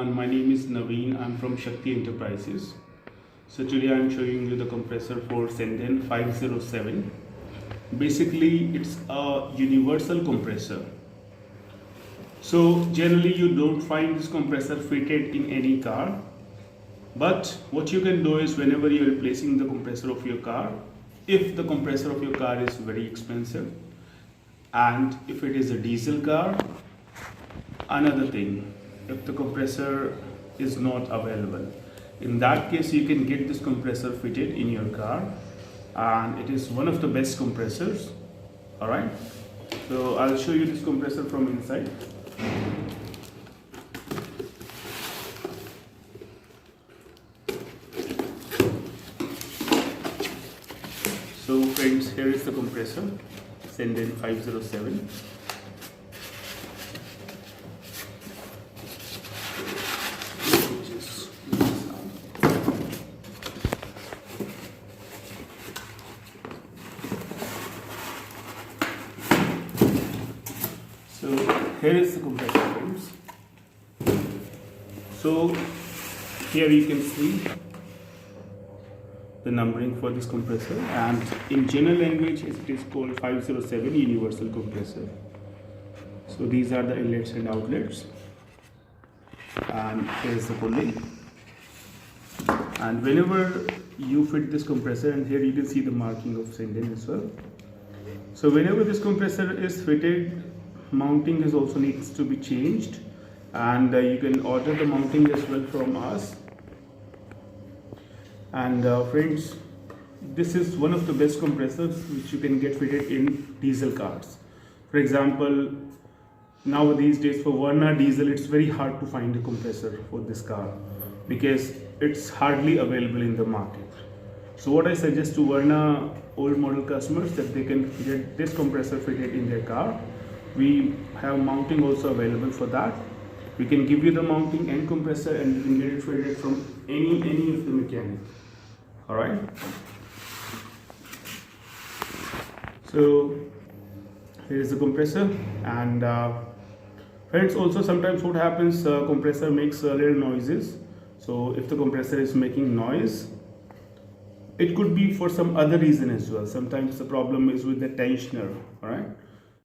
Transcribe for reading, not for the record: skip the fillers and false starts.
everyone, my name is Naveen. I'm from Shakti Enterprises. So today I'm showing you the compressor for Sanden 507. Basically it's a universal compressor. So generally you don't find this compressor fitted in any car, but what you can do is whenever you're replacing the compressor of your car, if the compressor of your car is very expensive and if it is a diesel car, another thing, if the compressor is not available, in that case you can get this compressor fitted in your car, and it is one of the best compressors. All right, so I'll show you this compressor from inside. So friends, here is the compressor Sanden 507. So here is the compressor, friends. So here you can see the numbering for this compressor, and in general language it is called 507 universal compressor. So these are the inlets and outlets, and here is the pulley. And whenever you fit this compressor, and here you can see the marking of Sanden as well. So whenever this compressor is fitted, mounting is also needs to be changed, and you can order the mounting as well from us. And friends, this is one of the best compressors which you can get fitted in diesel cars. For example, nowadays days for Verna diesel, it's very hard to find a compressor for this car because it's hardly available in the market. So what I suggest to Verna old model customers, that they can get this compressor fitted in their car. We have mounting also available for that. We can give you the mounting and compressor, and you can get it fitted from any of the mechanic. All right. So here is the compressor, and friends, also sometimes what happens, compressor makes little noises. So if the compressor is making noise, it could be for some other reason as well. Sometimes the problem is with the tensioner. All right.